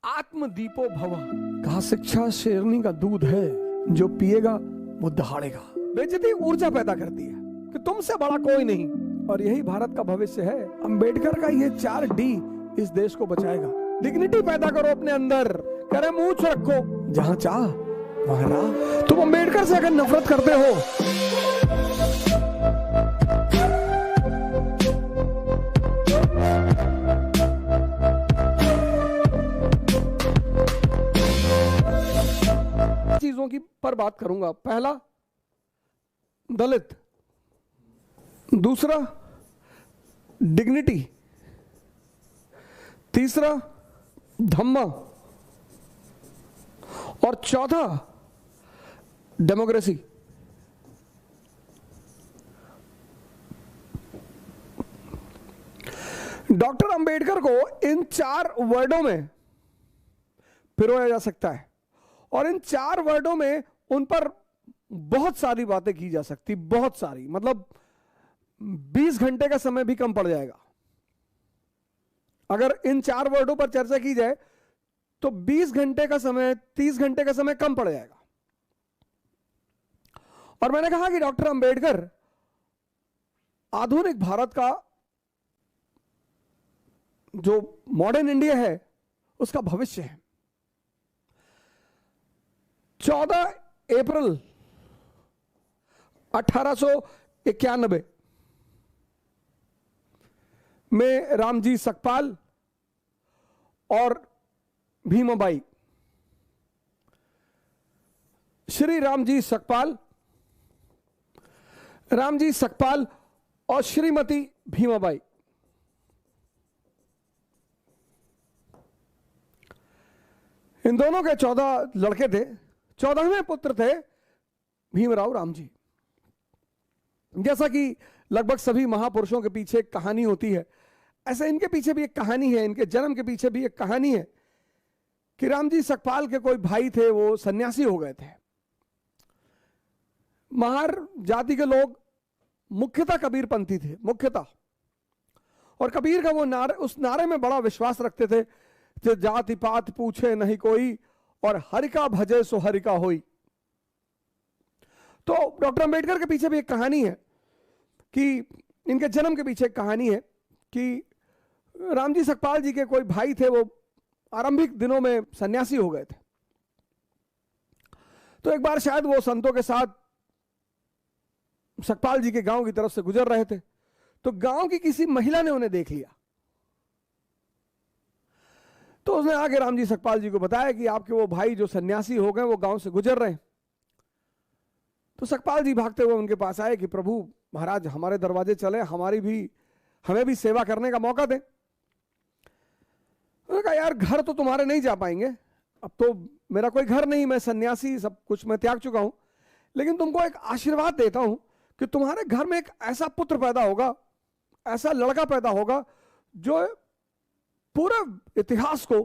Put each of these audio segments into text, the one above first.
आत्मदीपो भव। कहा शिक्षा शेरनी का दूध है, जो पिएगा वो दहाड़ेगा। बेइज्जती ऊर्जा पैदा करती है कि तुमसे बड़ा कोई नहीं, और यही भारत का भविष्य है। अंबेडकर का ये 4D इस देश को बचाएगा। डिग्निटी पैदा करो अपने अंदर, करे मूंछ रखो, जहां चाह वहां राह। तुम अंबेडकर से अगर नफरत करते हो, चीजों की पर बात करूंगा। पहला दलित, दूसरा डिग्निटी, तीसरा धम्मा, और चौथा डेमोक्रेसी। डॉक्टर अंबेडकर को इन 4 वर्डों में पिरोया जा सकता है, और इन 4 वर्डों में उन पर बहुत सारी बातें की जा सकती, बहुत सारी, मतलब 20 घंटे का समय भी कम पड़ जाएगा। अगर इन 4 वर्डों पर चर्चा की जाए तो 20 घंटे का समय, 30 घंटे का समय कम पड़ जाएगा। और मैंने कहा कि डॉक्टर अंबेडकर आधुनिक भारत का, जो मॉडर्न इंडिया है, उसका भविष्य है। 14 अप्रैल 1891 में रामजी सकपाल और भीमाबाई, श्री रामजी सकपाल और श्रीमती भीमाबाई, इन दोनों के 14 लड़के थे। 14वें पुत्र थे भीमराव रामजी। जैसा कि लगभग सभी महापुरुषों के पीछे एक कहानी होती है, ऐसे इनके पीछे भी एक कहानी है, इनके जन्म के पीछे भी एक कहानी है कि रामजी सकपाल के कोई भाई थे, वो सन्यासी हो गए थे। महार जाति के लोग मुख्यतः कबीरपंथी थे, मुख्यतः, और कबीर का वो नारे, उस नारे में बड़ा विश्वास रखते थे कि जाति पात पूछे नहीं कोई, और हरि का भजे सो हरि का होई। तो डॉक्टर अंबेडकर के पीछे भी एक कहानी है कि इनके जन्म के पीछे एक कहानी है कि रामजी सकपाल जी के कोई भाई थे, वो आरंभिक दिनों में सन्यासी हो गए थे। तो एक बार शायद वो संतों के साथ सकपाल जी के गांव की तरफ से गुजर रहे थे, तो गांव की किसी महिला ने उन्हें देख लिया। तो उसने आके रामजी सकपाल जी को बताया कि आपके वो भाई जो सन्यासी हो गए, वो गांव से गुजर रहे हैं। तो सकपाल जी भागते हुए उनके पास आए कि प्रभु महाराज, हमारे दरवाजे चले, हमें भी सेवा करने का मौका दें। उन्होंने कहा यार, घर तो तुम्हारे नहीं जा पाएंगे, अब तो मेरा कोई घर नहीं, मैं सन्यासी, सब कुछ मैं त्याग चुका हूं, लेकिन तुमको एक आशीर्वाद देता हूं कि तुम्हारे घर में एक ऐसा पुत्र पैदा होगा, ऐसा लड़का पैदा होगा जो पूरे इतिहास को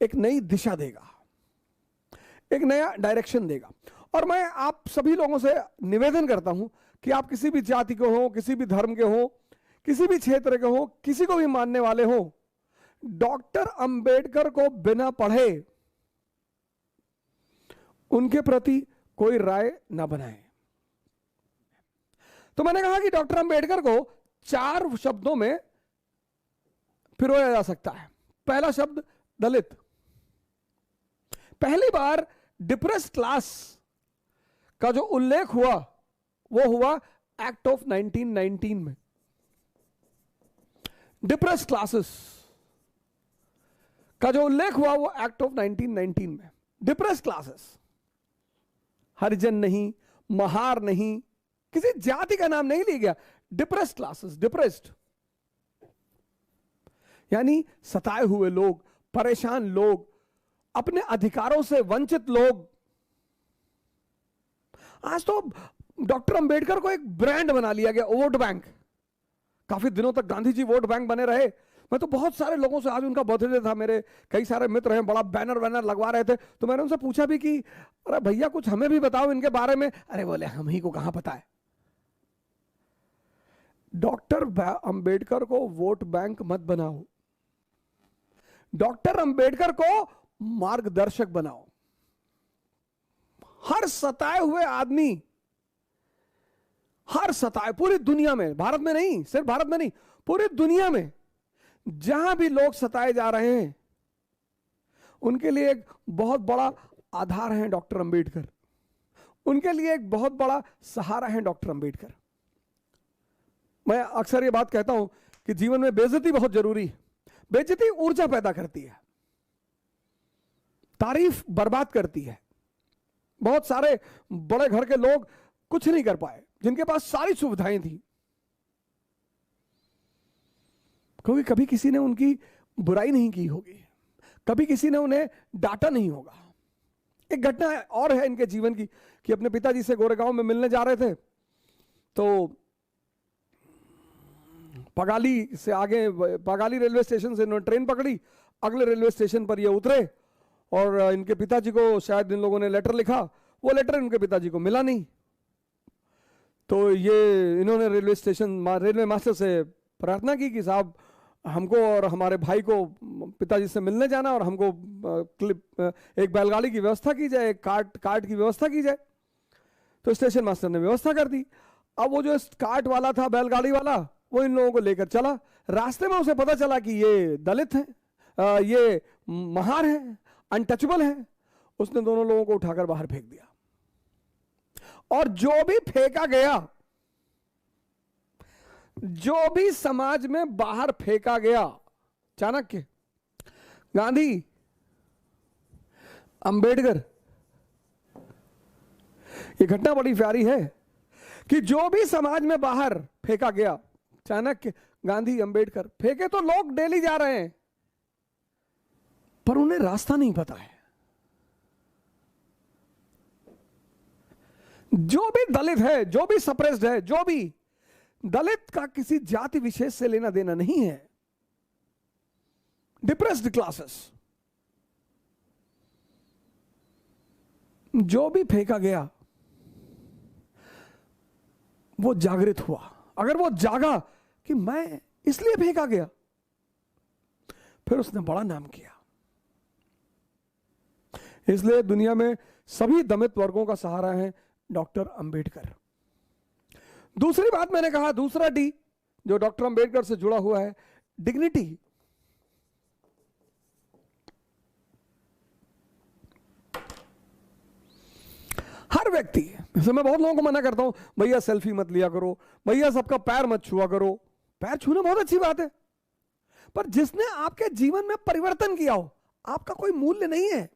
एक नई दिशा देगा, एक नया डायरेक्शन देगा। और मैं आप सभी लोगों से निवेदन करता हूं कि आप किसी भी जाति के हो, किसी भी धर्म के हो, किसी भी क्षेत्र के हो, किसी को भी मानने वाले हो, डॉक्टर अंबेडकर को बिना पढ़े उनके प्रति कोई राय ना बनाए। तो मैंने कहा कि डॉक्टर अंबेडकर को 4 शब्दों में पिरोया जा सकता है। पहला शब्द दलित। पहली बार डिप्रेस्ड क्लास का जो उल्लेख हुआ वो हुआ एक्ट ऑफ 1919 में। डिप्रेस्ड क्लासेस का जो उल्लेख हुआ वो एक्ट ऑफ 1919 में। डिप्रेस्ड क्लासेस, हरिजन नहीं, महार नहीं, किसी जाति का नाम नहीं लिया गया। डिप्रेस्ड क्लासेस, डिप्रेस्ड यानी सताए हुए लोग, परेशान लोग, अपने अधिकारों से वंचित लोग। आज तो डॉक्टर अंबेडकर को एक ब्रांड बना लिया गया, वोट बैंक। काफी दिनों तक गांधी जी वोट बैंक बने रहे। मैं तो बहुत सारे लोगों से, आज उनका बर्थडे था, मेरे कई सारे मित्र हैं, बड़ा बैनर वैनर लगवा रहे थे, तो मैंने उनसे पूछा भी कि अरे भैया कुछ हमें भी बताओ इनके बारे में। अरे बोले हम ही को कहां पता है। डॉक्टर अंबेडकर को वोट बैंक मत बनाओ। डॉक्टर अंबेडकर को मार्गदर्शक बनाओ। हर सताए हुए आदमी, हर सताए, पूरी दुनिया में, भारत में नहीं, सिर्फ भारत में नहीं, पूरी दुनिया में जहां भी लोग सताए जा रहे हैं, उनके लिए एक बहुत बड़ा आधार है डॉक्टर अंबेडकर। उनके लिए एक बहुत बड़ा सहारा है डॉक्टर अंबेडकर। मैं अक्सर ये बात कहता हूं कि जीवन में बेइज्जती बहुत जरूरी है। बेइज्जती ऊर्जा पैदा करती है, तारीफ बर्बाद करती है। बहुत सारे बड़े घर के लोग कुछ नहीं कर पाए जिनके पास सारी सुविधाएं थी, क्योंकि कभी किसी ने उनकी बुराई नहीं की होगी, कभी किसी ने उन्हें डांटा नहीं होगा। एक घटना और है इनके जीवन की कि अपने पिताजी से गोरेगांव में मिलने जा रहे थे, तो पगाली से आगे, पगाली रेलवे स्टेशन से इन्होंने ट्रेन पकड़ी, अगले रेलवे स्टेशन पर ये उतरे और इनके पिताजी को शायद इन लोगों ने लेटर लिखा, वो लेटर इनके पिताजी को मिला नहीं। तो ये इन्होंने रेलवे मास्टर से प्रार्थना की कि साहब हमको और हमारे भाई को पिताजी से मिलने जाना और हमको एक बैलगाड़ी की व्यवस्था की जाए, एक कार्ट की व्यवस्था की जाए। तो स्टेशन मास्टर ने व्यवस्था कर दी। अब वो जो कार्ट वाला था, बैलगाड़ी वाला, वो इन लोगों को लेकर चला। रास्ते में उसे पता चला कि ये दलित हैं, ये महार हैं, अनटचेबल हैं। उसने दोनों लोगों को उठाकर बाहर फेंक दिया। और जो भी फेंका गया, जो भी समाज में बाहर फेंका गया, चाणक्य, गांधी, अंबेडकर, ये घटना बड़ी प्यारी है कि जो भी समाज में बाहर फेंका गया, चाणक्य, गांधी, अंबेडकर, फेंके तो लोग डेली जा रहे हैं, पर उन्हें रास्ता नहीं पता है। जो भी दलित है, जो भी सप्रेस्ड है, जो भी दलित का किसी जाति विशेष से लेना देना नहीं है। डिप्रेस्ड क्लासेस, जो भी फेंका गया वो जागृत हुआ। अगर वो जागा कि मैं इसलिए फेंका गया, फिर उसने बड़ा नाम किया। इसलिए दुनिया में सभी दलित वर्गों का सहारा है डॉक्टर अंबेडकर। दूसरी बात मैंने कहा, दूसरा डी जो डॉक्टर अंबेडकर से जुड़ा हुआ है, डिग्निटी। हर व्यक्ति, जैसे मैं बहुत लोगों को मना करता हूं, भैया सेल्फी मत लिया करो, भैया सबका पैर मत छुआ करो। पैर छूना बहुत अच्छी बात है, पर जिसने आपके जीवन में परिवर्तन किया हो, आपका कोई मूल्य नहीं है।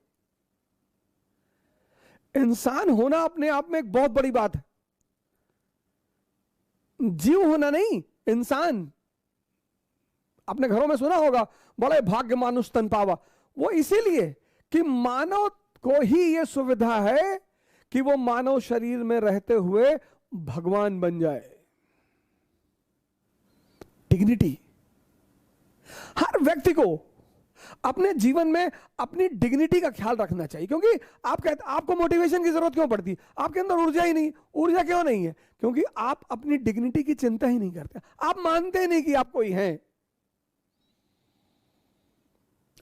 इंसान होना अपने आप में एक बहुत बड़ी बात है, जीव होना नहीं, इंसान। अपने घरों में सुना होगा, बड़े भाग्य मानुष तन पावा। वो इसीलिए कि मानव को ही यह सुविधा है कि वो मानव शरीर में रहते हुए भगवान बन जाए। डिग्निटी। हर व्यक्ति को अपने जीवन में अपनी डिग्निटी का ख्याल रखना चाहिए, क्योंकि आप कहते, आपको मोटिवेशन की जरूरत क्यों पड़ती? आपके अंदर ऊर्जा ही नहीं। ऊर्जा क्यों नहीं है? क्योंकि आप अपनी डिग्निटी की चिंता ही नहीं करते। आप मानते नहीं कि आप कोई हैं।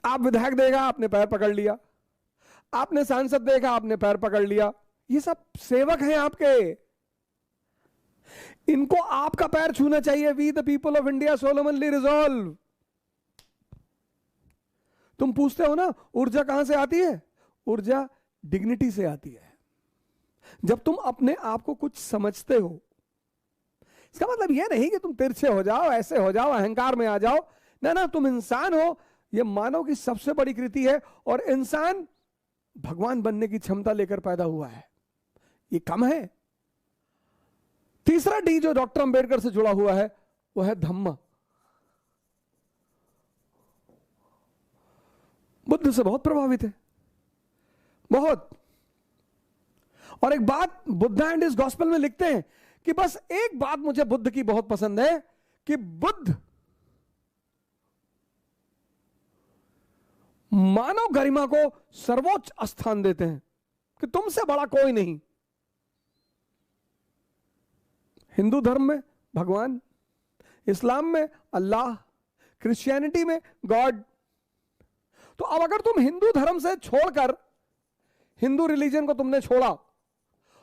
आप विधायक देखा, आपने पैर पकड़ लिया, आपने सांसद देखा, आपने पैर पकड़ लिया। ये सब सेवक हैं आपके, इनको आपका पैर छूना चाहिए। We the people of India solemnly resolve. तुम पूछते हो ना ऊर्जा कहां से आती है? ऊर्जा डिग्निटी से आती है। जब तुम अपने आप को कुछ समझते हो, इसका मतलब यह नहीं कि तुम तिरछे हो जाओ, ऐसे हो जाओ, अहंकार में आ जाओ। ना ना, तुम इंसान हो। यह मानव की सबसे बड़ी कृति है, और इंसान भगवान बनने की क्षमता लेकर पैदा हुआ है। ये कम है। तीसरा डी जो डॉक्टर अंबेडकर से जुड़ा हुआ है वो है धम्म। बुद्ध से बहुत प्रभावित है, बहुत। और एक बात बुद्धा एंड हिज गॉस्पेल में लिखते हैं कि बस एक बात मुझे बुद्ध की बहुत पसंद है कि बुद्ध मानव गरिमा को सर्वोच्च स्थान देते हैं कि तुमसे बड़ा कोई नहीं। हिंदू धर्म में भगवान, इस्लाम में अल्लाह, क्रिश्चियनिटी में गॉड, तो अब अगर तुम हिंदू धर्म से छोड़कर, हिंदू रिलीजन को तुमने छोड़ा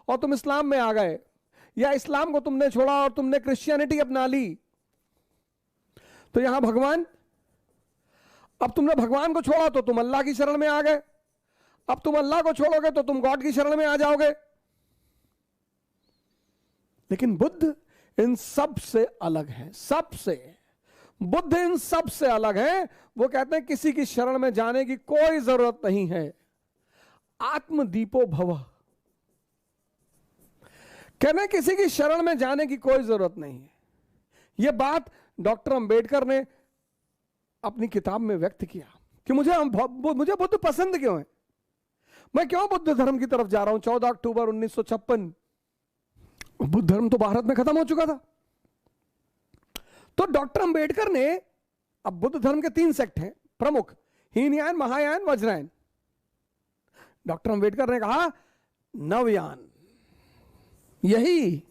और तुम इस्लाम में आ गए, या इस्लाम को तुमने छोड़ा और तुमने क्रिश्चियनिटी अपना ली, तो यहां भगवान, अब तुमने भगवान को छोड़ा तो तुम अल्लाह की शरण में आ गए, अब तुम अल्लाह को छोड़ोगे तो तुम गॉड की शरण में आ जाओगे। लेकिन बुद्ध इन सब से अलग है, सबसे। बुद्ध इन सब से अलग है। वो कहते हैं किसी की शरण में जाने की कोई जरूरत नहीं है। आत्मदीपो भव, कहते हैं किसी की शरण में जाने की कोई जरूरत नहीं है। यह बात डॉक्टर अंबेडकर ने अपनी किताब में व्यक्त किया कि मुझे बुद्ध पसंद क्यों है, मैं क्यों बुद्ध धर्म की तरफ जा रहा हूं। 14 अक्टूबर 1956, बुद्ध धर्म तो भारत में खत्म हो चुका था। तो डॉक्टर अंबेडकर ने, अब बुद्ध धर्म के 3 सेक्ट हैं प्रमुख, हीनयान, महायान, वज्रयान। डॉक्टर अंबेडकर ने कहा नवयान, यही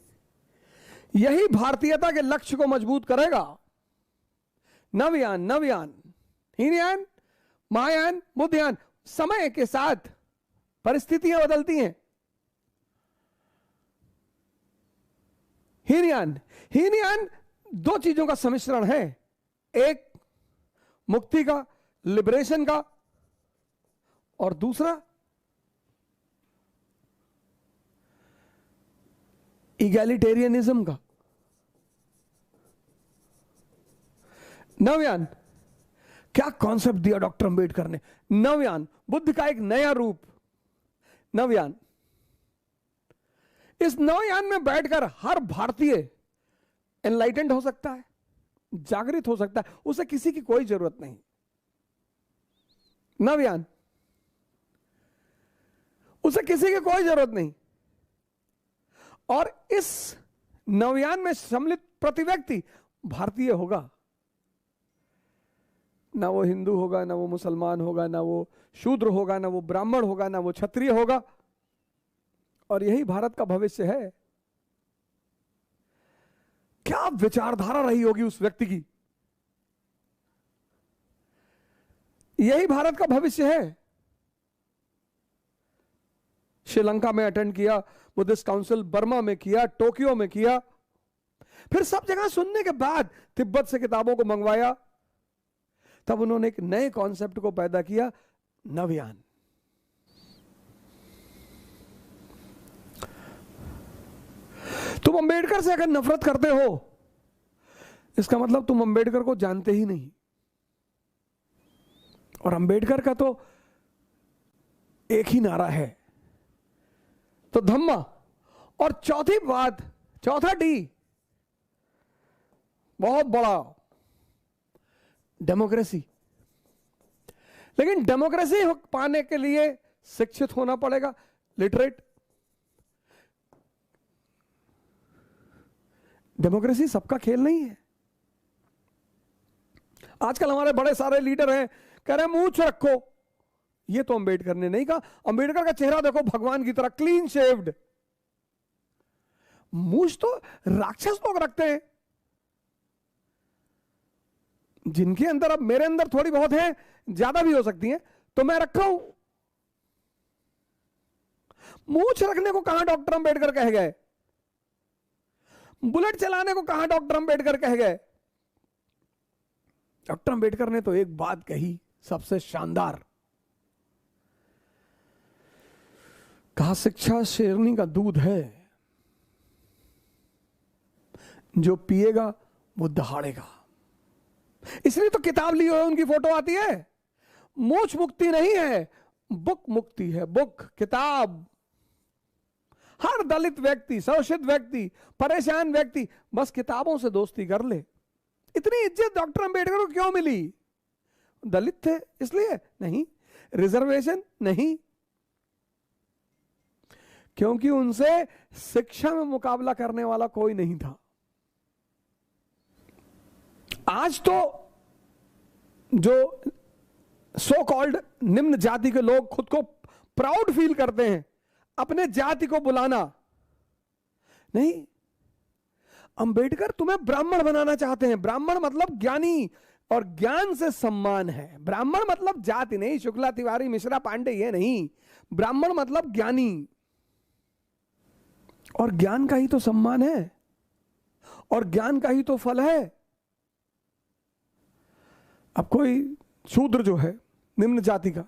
भारतीयता के लक्ष्य को मजबूत करेगा। नवयान, हीनयान, महायान, बुद्धयान। समय के साथ परिस्थितियां बदलती हैं। हीनयान 2 चीजों का सम्मिश्रण है, एक मुक्ति का, लिबरेशन का, और दूसरा इगैलिटेरियनिज्म का। नवयान, क्या कॉन्सेप्ट दिया डॉक्टर अंबेडकर ने। नवयान, बुद्ध का एक नया रूप। नवयान, इस नवयान में बैठकर हर भारतीय एनलाइटेंड हो सकता है, जागृत हो सकता है, उसे किसी की कोई जरूरत नहीं। नवयान, उसे किसी की कोई जरूरत नहीं। और इस नवयान में सम्मिलित प्रति व्यक्ति भारतीय होगा। ना वो हिंदू होगा, ना वो मुसलमान होगा, ना वो शूद्र होगा, ना वो ब्राह्मण होगा, ना वो क्षत्रिय होगा। और यही भारत का भविष्य है। क्या विचारधारा रही होगी उस व्यक्ति की। यही भारत का भविष्य है। श्रीलंका में अटेंड किया, बुद्धिस्ट काउंसिल बर्मा में किया, टोक्यो में किया, फिर सब जगह सुनने के बाद तिब्बत से किताबों को मंगवाया। तब उन्होंने एक नए कॉन्सेप्ट को पैदा किया, नवयान। तुम अंबेडकर से अगर नफरत करते हो, इसका मतलब तुम अंबेडकर को जानते ही नहीं। और अंबेडकर का तो एक ही नारा है, तो धम्मा। और चौथी बात, चौथा डी बहुत बड़ा, डेमोक्रेसी। लेकिन डेमोक्रेसी पाने के लिए शिक्षित होना पड़ेगा, लिटरेट। डेमोक्रेसी सबका खेल नहीं है। आजकल हमारे बड़े सारे लीडर हैं, कह रहे हैं मूंछ रखो। ये तो अंबेडकर ने नहीं कहा। अंबेडकर का चेहरा देखो भगवान की तरह, क्लीन शेव्ड। मूंछ तो राक्षस लोग रखते हैं, जिनके अंदर, अब मेरे अंदर थोड़ी बहुत है, ज्यादा भी हो सकती है, तो मैं रखा हूं। मूंछ रखने को कहां डॉक्टर अंबेडकर कह गए? बुलेट चलाने को कहां डॉक्टर अंबेडकर कह गए? डॉक्टर अंबेडकर ने तो एक बात कही सबसे शानदार, कहा शिक्षा शेरनी का दूध है, जो पिएगा वो दहाड़ेगा। इसलिए तो किताब ली हुई उनकी फोटो आती है। मोक्ष मुक्ति नहीं है, बुक मुक्ति है, बुक, किताब। हर दलित व्यक्ति, शोषित व्यक्ति, परेशान व्यक्ति बस किताबों से दोस्ती कर ले। इतनी इज्जत डॉक्टर अंबेडकर को क्यों मिली? दलित थे इसलिए? नहीं। रिजर्वेशन? नहीं, क्योंकि उनसे शिक्षा में मुकाबला करने वाला कोई नहीं था। आज तो जो सो कॉल्ड निम्न जाति के लोग खुद को प्राउड फील करते हैं अपने जाति को बुलाना, नहीं, अंबेडकर तुम्हें ब्राह्मण बनाना चाहते हैं। ब्राह्मण मतलब ज्ञानी, और ज्ञान से सम्मान है। ब्राह्मण मतलब जाति नहीं, शुक्ला तिवारी मिश्रा पांडे ये नहीं, ब्राह्मण मतलब ज्ञानी, और ज्ञान का ही तो सम्मान है और ज्ञान का ही तो फल है। अब कोई शूद्र जो है निम्न जाति का,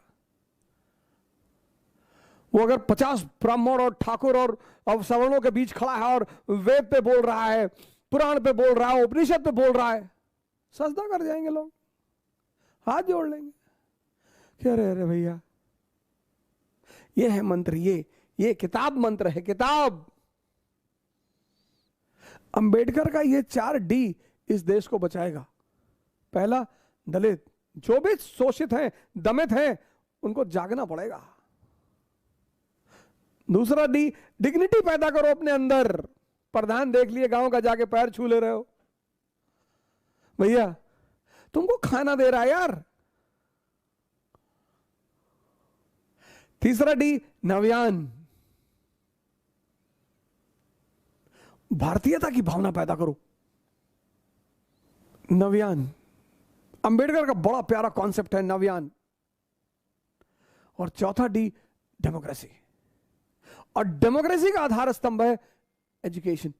वो अगर 50 ब्राह्मण और ठाकुर और सवर्णों के बीच खड़ा है और वेद पे बोल रहा है, पुराण पे बोल रहा है, उपनिषद पे बोल रहा है, सजदा कर जाएंगे लोग, हाथ जोड़ लेंगे कि अरे अरे भैया ये है मंत्र, ये किताब मंत्र है, किताब। अंबेडकर का ये 4D इस देश को बचाएगा। पहला, दलित, जो भी शोषित हैं, दमित हैं, उनको जागना पड़ेगा। दूसरा D, डिग्निटी पैदा करो अपने अंदर। प्रधान देख लिए गांव का, जाके पैर छू ले रहे हो, भैया तुमको खाना दे रहा है यार। तीसरा D, नव्यान, भारतीयता की भावना पैदा करो, नव्यान। अंबेडकर का बड़ा प्यारा कॉन्सेप्ट है नव्यान। और चौथा D, डेमोक्रेसी। और डेमोक्रेसी का आधार स्तंभ है एजुकेशन।